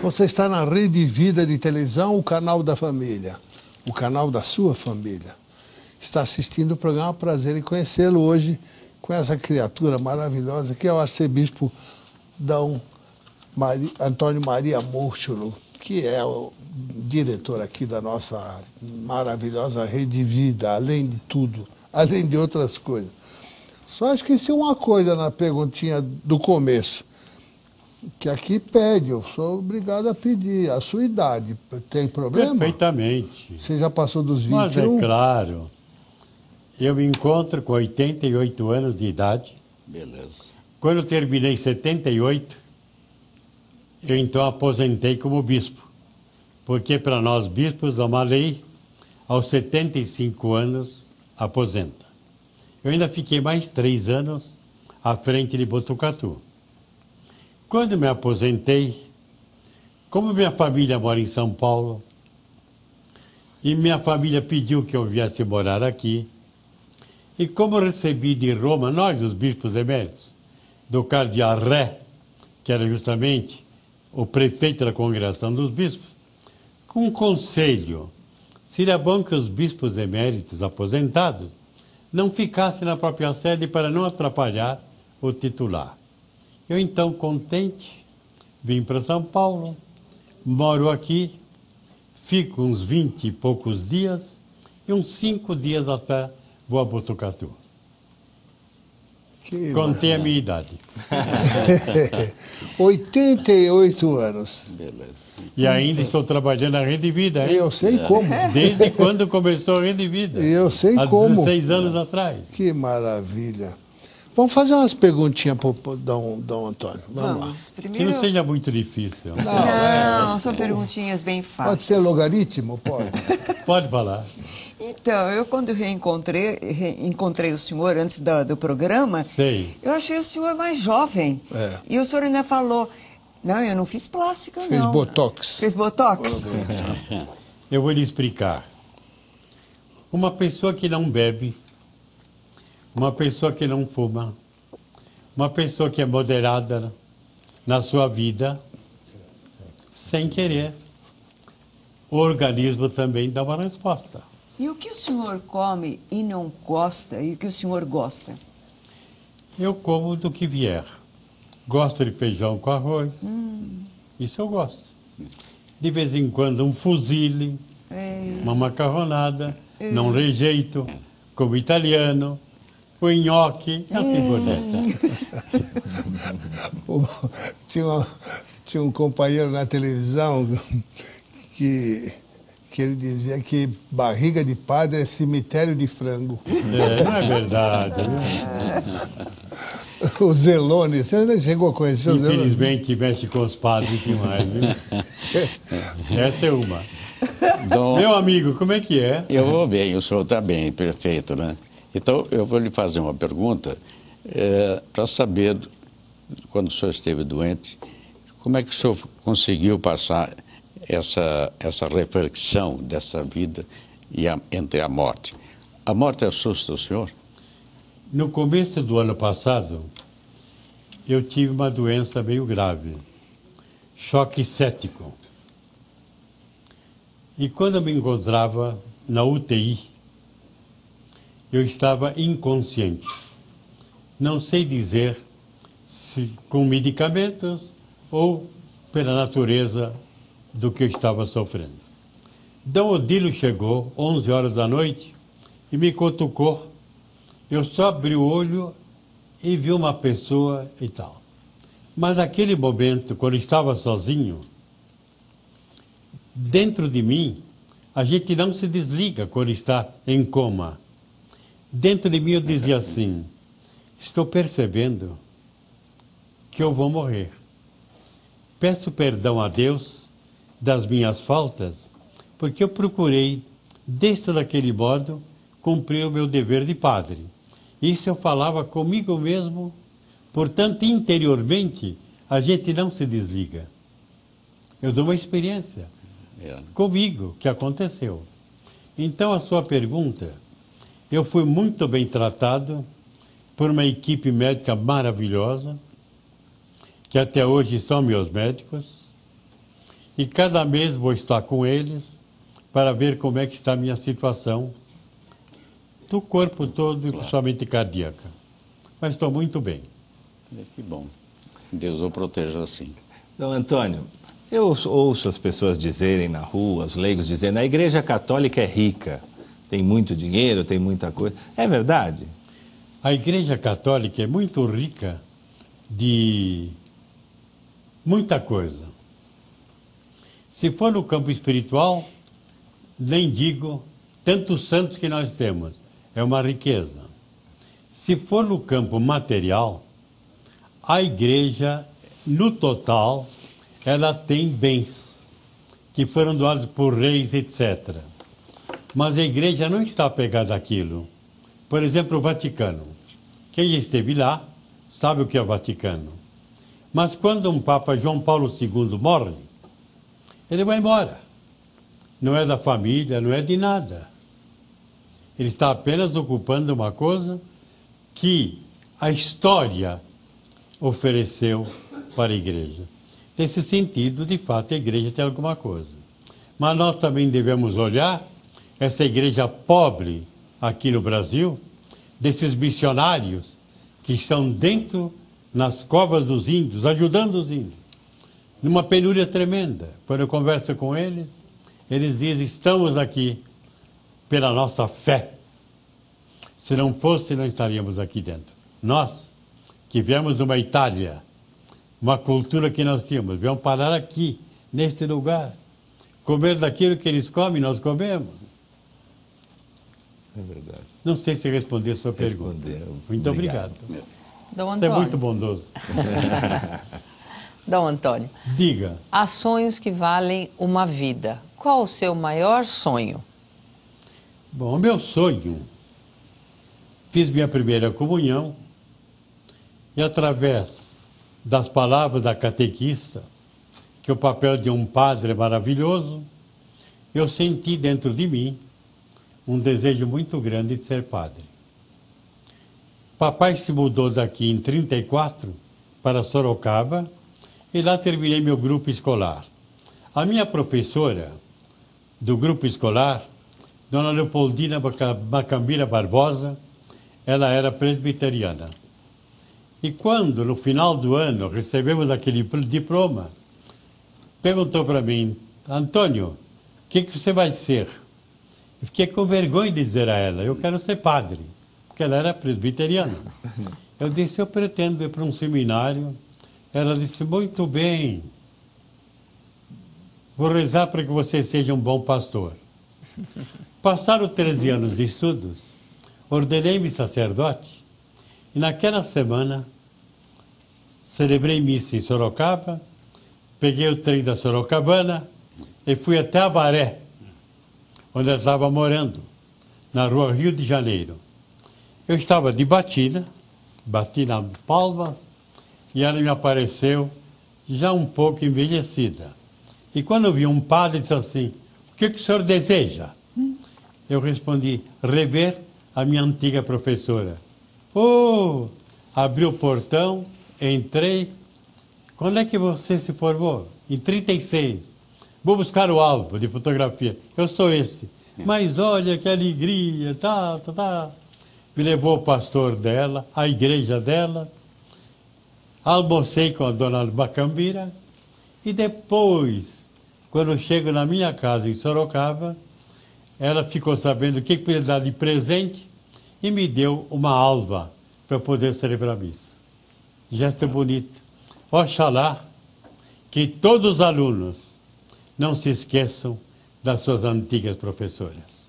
Você está na Rede Vida de televisão, o canal da família, o canal da sua família. Está assistindo o programa, prazer em conhecê-lo hoje com essa criatura maravilhosa que é o arcebispo Antônio Maria Múrchulo, que é o diretor aqui da nossa maravilhosa Rede Vida, além de tudo, além de outras coisas. Só esqueci uma coisa na perguntinha do começo, que aqui pede, eu sou obrigado a pedir, a sua idade. Tem problema? Perfeitamente. Você já passou dos 21? Mas é claro, eu me encontro com 88 anos de idade. Beleza. Quando eu terminei 78, eu então aposentei como bispo. Porque para nós bispos, há uma lei, aos 75 anos, aposenta. Eu ainda fiquei mais 3 anos à frente de Botucatu. Quando me aposentei, como minha família mora em São Paulo, e minha família pediu que eu viesse morar aqui, e como eu recebi de Roma, nós, os bispos eméritos, do cardeal Ré, que era justamente o prefeito da Congregação dos Bispos, com um conselho, seria bom que os bispos eméritos aposentados não ficassem na própria sede para não atrapalhar o titular. Eu, então, contente, vim para São Paulo, moro aqui, fico uns 20 e poucos dias, e uns 5 dias até vou a Botucatu. Contei a minha idade. 88 anos. Beleza. E ainda estou trabalhando na Rede Vida, hein? Eu sei como. Desde quando começou a Rede Vida. Eu sei há como. 16 anos atrás. Que maravilha. Vamos fazer umas perguntinhas para o Dom Antônio. Vamos lá. Que Primeiro... não seja muito difícil. Não, são perguntinhas bem fáceis. Pode ser logaritmo? Pode. Pode falar. Então, eu quando encontrei o senhor antes do programa, Sei. eu achei o senhor mais jovem. É. E o senhor ainda falou, não, eu não fiz plástica, não. Fez botox. Fez botox? Eu vou lhe explicar. Uma pessoa que não bebe, uma pessoa que não fuma, uma pessoa que é moderada na sua vida, sem querer, o organismo também dá uma resposta. E o que o senhor come e não gosta, e o que o senhor gosta? Eu como do que vier. Gosto de feijão com arroz. Isso eu gosto. De vez em quando um fusilli, uma macarronada, não rejeito, como italiano, o nhoque, assim por dentro. Tinha um companheiro na televisão que ele dizia que barriga de padre é cemitério de frango. Não é verdade, né? O Zelone, você não chegou a conhecer o Zelone? Infelizmente mexe com os padres demais, viu? Essa é uma. Dom, Meu amigo, como é que é? eu vou bem, o senhor está bem, perfeito, né? Então, eu vou lhe fazer uma pergunta para saber, quando o senhor esteve doente, como é que o senhor conseguiu passar essa reflexão dessa vida entre a morte. A morte assusta o senhor? No começo do ano passado, eu tive uma doença meio grave, choque séptico. E quando eu me encontrava na UTI, eu estava inconsciente. Não sei dizer se com medicamentos ou pela natureza do que eu estava sofrendo. Dom Odilo chegou, 11 horas da noite, e me cutucou. Eu só abri o olho e vi uma pessoa e tal. Mas naquele momento, quando eu estava sozinho, dentro de mim, a gente não se desliga quando está em coma. Dentro de mim eu dizia assim, estou percebendo que eu vou morrer. Peço perdão a Deus das minhas faltas, porque eu procurei, desde daquele modo, cumprir o meu dever de padre. Isso eu falava comigo mesmo, portanto, interiormente, a gente não se desliga. Eu dou uma experiência comigo, que aconteceu. Então, a sua pergunta, eu fui muito bem tratado por uma equipe médica maravilhosa, que até hoje são meus médicos, E cada mês vou estar com eles para ver como é que está a minha situação do corpo todo e principalmente cardíaca. Mas estou muito bem. Que bom. Deus o proteja assim. Dom Antônio, eu ouço as pessoas dizerem na rua, os leigos dizendo, a Igreja Católica é rica, tem muito dinheiro, tem muita coisa. É verdade? A Igreja Católica é muito rica de muita coisa. Se for no campo espiritual, nem digo, tantos santos que nós temos, é uma riqueza. Se for no campo material, a igreja, no total, ela tem bens que foram doados por reis, etc. Mas a igreja não está apegada àquilo. Por exemplo, o Vaticano. Quem esteve lá sabe o que é o Vaticano. Mas quando um Papa João Paulo II morre, ele vai embora. Não é da família, não é de nada. Ele está apenas ocupando uma coisa que a história ofereceu para a igreja. Nesse sentido, de fato, a igreja tem alguma coisa. Mas nós também devemos olhar essa igreja pobre aqui no Brasil, desses missionários que estão dentro, nas covas dos índios, ajudando os índios, numa penúria tremenda. Quando eu converso com eles, eles dizem, estamos aqui pela nossa fé. Se não fosse, não estaríamos aqui dentro. Nós, que viemos de uma Itália, uma cultura que nós tínhamos, viemos parar aqui, neste lugar, comer daquilo que eles comem, nós comemos. É verdade. Não sei se responder a sua pergunta. Muito obrigado. Dom Você é Antônio. muito bondoso. Dom Antônio, Diga. há sonhos que valem uma vida. Qual o seu maior sonho? Bom, o meu sonho, fiz minha primeira comunhão e através das palavras da catequista, que o papel de um padre é maravilhoso, eu senti dentro de mim um desejo muito grande de ser padre. Papai se mudou daqui em 1934 para Sorocaba e lá terminei meu grupo escolar. A minha professora do grupo escolar, Dona Leopoldina Macambira Barbosa, ela era presbiteriana. E quando, no final do ano, recebemos aquele diploma, perguntou para mim, Antônio, o que você vai ser? Eu fiquei com vergonha de dizer a ela, eu quero ser padre, porque ela era presbiteriana. Eu disse, eu pretendo ir para um seminário. Ela disse, muito bem, vou rezar para que você seja um bom pastor. Passaram 13 anos de estudos, ordenei-me sacerdote, e naquela semana celebrei missa em Sorocaba, peguei o trem da Sorocabana e fui até Abaré, onde ela estava morando, na rua Rio de Janeiro. Eu estava de batina, bati na palma, e ela me apareceu já um pouco envelhecida. E quando eu vi um padre, disse assim, o que o senhor deseja? Eu respondi, rever a minha antiga professora. Oh! Abri o portão, entrei. Quando é que você se formou? Em 1936. Vou buscar o álbum de fotografia. Eu sou este. Mas olha que alegria, tá. Me levou o pastor dela, a igreja dela. Almocei com a dona Macambira. E depois, quando eu chego na minha casa em Sorocaba, ela ficou sabendo o que podia dar de presente e me deu uma alva para poder celebrar a missa. Gesto bonito. Oxalá que todos os alunos não se esqueçam das suas antigas professoras.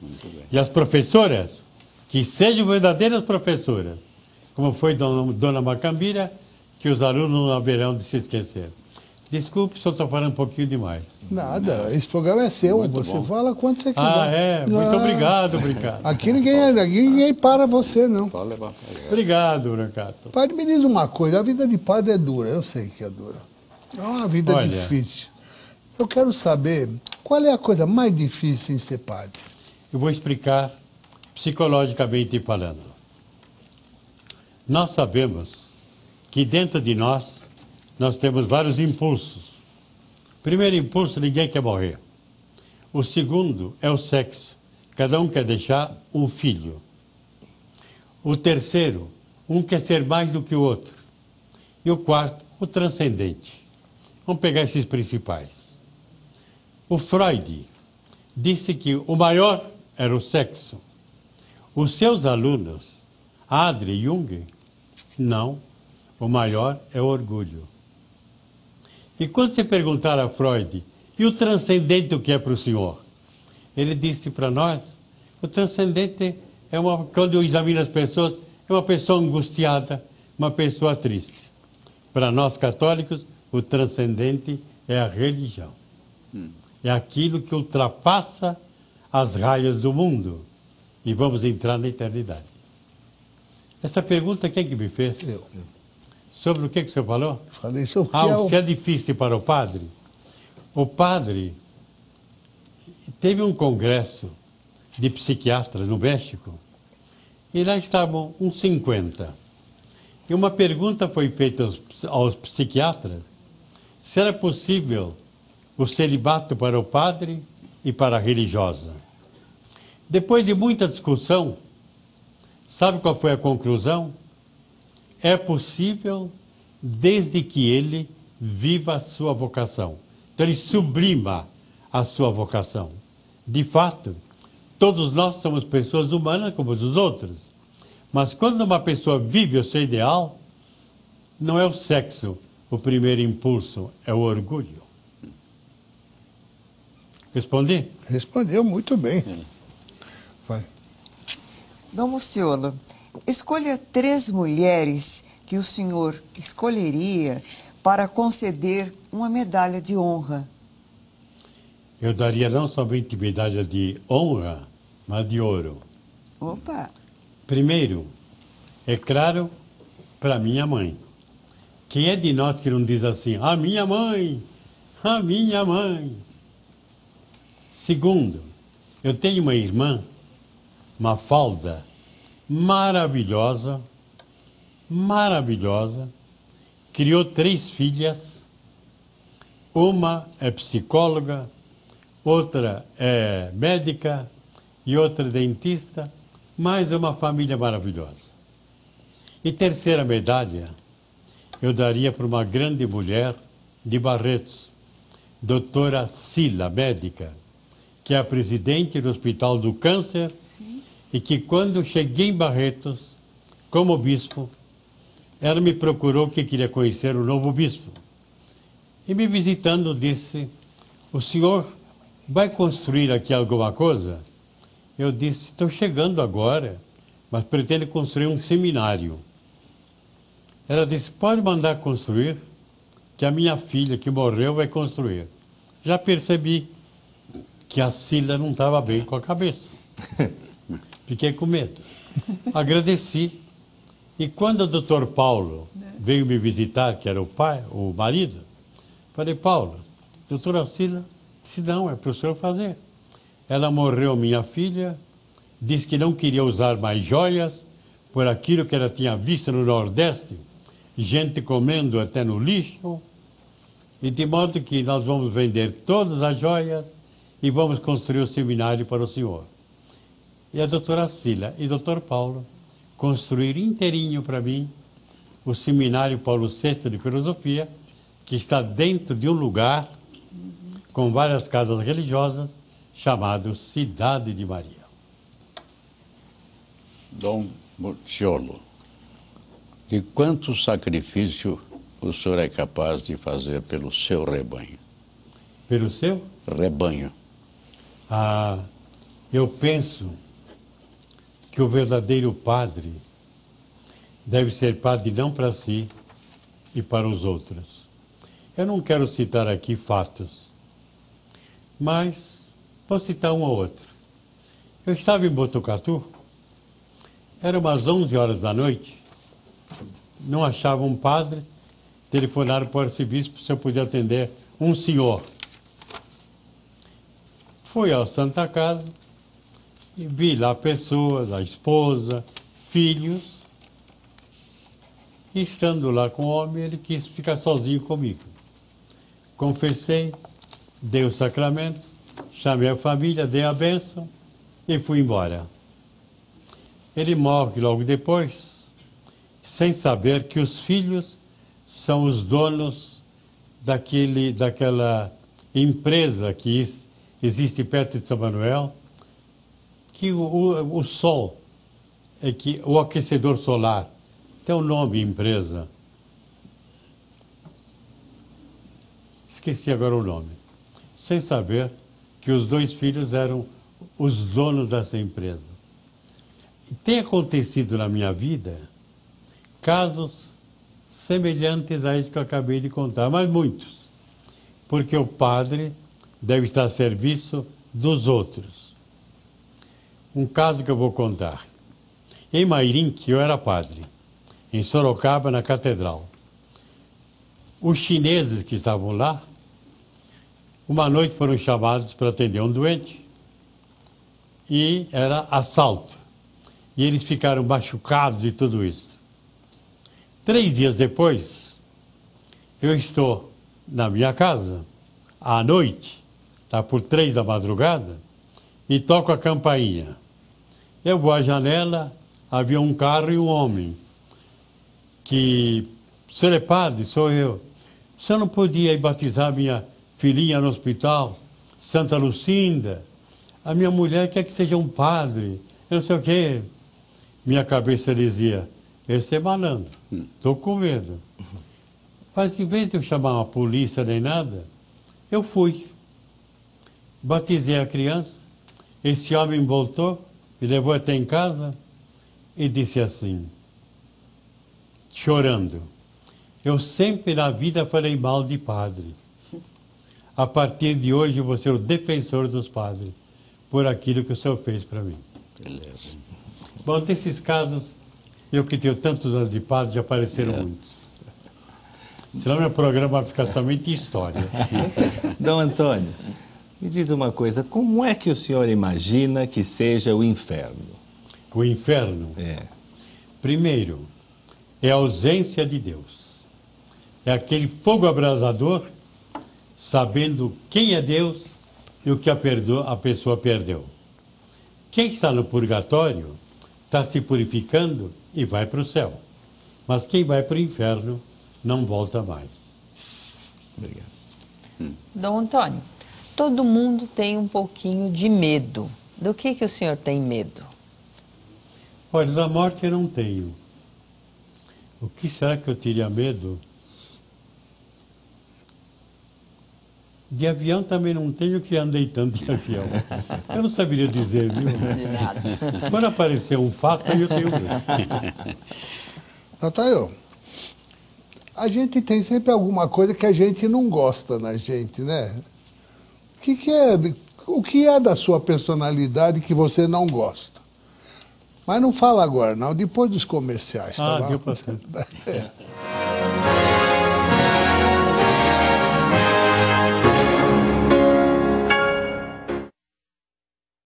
Muito bem. E as professoras, que sejam verdadeiras professoras, como foi Dona Macambira, que os alunos não haverão de se esquecer. Desculpe se eu estou falando um pouquinho demais. Nada, esse programa é seu, Muito você bom. fala quando você quiser. Ah, é? Muito obrigado. Aqui ninguém para você, não. Pode levar para ele. Obrigado, Brancato. Padre, me diz uma coisa, a vida de padre é dura, eu sei que é dura. É uma vida Olha. difícil. Eu quero saber, qual é a coisa mais difícil em ser padre? Eu vou explicar psicologicamente falando. Nós sabemos que dentro de nós temos vários impulsos. Primeiro impulso, ninguém quer morrer. O segundo é o sexo. Cada um quer deixar um filho. O terceiro, um quer ser mais do que o outro. E o quarto, o transcendente. Vamos pegar esses principais. O Freud disse que o maior era o sexo. Os seus alunos, Adler e Jung, não. O maior é o orgulho. E quando se perguntar a Freud, e o transcendente o que é para o senhor? Ele disse para nós, o transcendente é quando eu examino as pessoas, é uma pessoa angustiada, uma pessoa triste. Para nós católicos, o transcendente é a religião. É aquilo que ultrapassa as raias do mundo. E vamos entrar na eternidade. Essa pergunta quem que me fez? Eu. Sobre o que o senhor falou? Falei sobre o que é Se é difícil para o padre. O padre teve um congresso de psiquiatras no México e lá estavam uns 50. E uma pergunta foi feita aos psiquiatras se era possível o celibato para o padre e para a religiosa. Depois de muita discussão, sabe qual foi a conclusão? É possível desde que ele viva a sua vocação. Então ele sublima a sua vocação. De fato, todos nós somos pessoas humanas como os outros. Mas quando uma pessoa vive o seu ideal, não é o sexo o primeiro impulso, é o orgulho. Respondi? Respondeu muito bem. Vai. Dom Muciolo, escolha 3 mulheres que o senhor escolheria para conceder uma medalha de honra. Eu daria não somente medalha de honra, mas de ouro. Opa! Primeiro, é claro, para minha mãe. Quem é de nós que não diz assim, a minha mãe, a minha mãe? Segundo, eu tenho uma irmã, Mafalda, maravilhosa, criou 3 filhas, uma é psicóloga, outra é médica e outra dentista, mais uma família maravilhosa. E terceira medalha, eu daria para uma grande mulher de Barretos, doutora Sila, médica, que é a presidente do Hospital do Câncer. Sim. E que quando cheguei em Barretos, como bispo, ela me procurou que queria conhecer o novo bispo. E me visitando disse, o senhor vai construir aqui alguma coisa? Eu disse, estou chegando agora, mas pretendo construir um seminário. Ela disse, pode mandar construir, que a minha filha que morreu vai construir. Já percebi que a Sila não estava bem com a cabeça. Fiquei com medo. Agradeci. E quando o doutor Paulo veio me visitar, que era o marido, falei, Paulo, doutora Sila disse, não, é para o senhor fazer. Ela morreu, minha filha, disse que não queria usar mais joias, por aquilo que ela tinha visto no Nordeste, gente comendo até no lixo, e de modo que nós vamos vender todas as joias e vamos construir o seminário para o senhor. E a doutora Sila e o doutor Paulo construíram inteirinho para mim o seminário Paulo VI de Filosofia, que está dentro de um lugar com várias casas religiosas, chamado Cidade de Maria. Dom Muciolo, de quanto sacrifício o senhor é capaz de fazer pelo seu rebanho? Pelo seu? Rebanho. Eu penso que o verdadeiro padre deve ser padre não para si e para os outros. Eu não quero citar aqui fatos, mas vou citar um ou outro. Eu estava em Botucatu, era umas 11 horas da noite, não achava um padre, telefonaram para o arcebispo se eu podia atender um senhor. Fui à Santa Casa e vi lá pessoas, a esposa, filhos. E estando lá com o homem, ele quis ficar sozinho comigo. Confessei, dei o sacramento, chamei a família, dei a bênção e fui embora. Ele morre logo depois, sem saber que os filhos são os donos daquela empresa que existe perto de São Manuel, que o sol, o aquecedor solar, tem um nome, empresa. Esqueci agora o nome. Sem saber que os 2 filhos eram os donos dessa empresa. E tem acontecido na minha vida casos semelhantes a isso que eu acabei de contar, mas muitos. Porque o padre deve estar a serviço dos outros. Um caso que eu vou contar. Em Mairim, eu era padre, em Sorocaba, na catedral. Os chineses que estavam lá, uma noite foram chamados para atender um doente e era assalto. E eles ficaram machucados e tudo isso. 3 dias depois, eu estou na minha casa, à noite, tá por 3 da madrugada, e toco a campainha. Eu vou à janela, havia um carro e um homem, que, o senhor é padre? Sou eu. O senhor não podia ir batizar minha filhinha no hospital, Santa Lucinda? A minha mulher quer que seja um padre, eu não sei o quê. Minha cabeça dizia, esse é malandro, estou com medo. Mas em vez de eu chamar uma polícia nem nada, eu fui. Batizei a criança, esse homem voltou, me levou até em casa e disse assim, chorando, eu sempre na vida falei mal de padre. A partir de hoje eu vou ser o defensor dos padres, por aquilo que o senhor fez para mim. Beleza. Bom, desses casos, eu que tenho tantos anos de padre, já apareceram muitos. Senão meu programa vai ficar somente história. Dom Antônio, me diz uma coisa, como é que o senhor imagina que seja o inferno? O inferno, primeiro, é a ausência de Deus. É aquele fogo abrasador, sabendo quem é Deus e o que a pessoa perdeu. Quem está no purgatório está se purificando e vai para o céu. Mas quem vai para o inferno não volta mais. Obrigado. Dom Antônio, todo mundo tem um pouquinho de medo. Do que o senhor tem medo? Olha, da morte eu não tenho. O que será que eu teria medo? De avião também não tenho, que andei tanto de avião. Eu não saberia dizer, viu? De nada. Quando aparecer um fato, aí eu tenho medo. Natália, a gente tem sempre alguma coisa que a gente não gosta na gente, né? O que é da sua personalidade que você não gosta? Mas não fala agora, não, depois dos comerciais. Ah, tá bom? deu pra ser.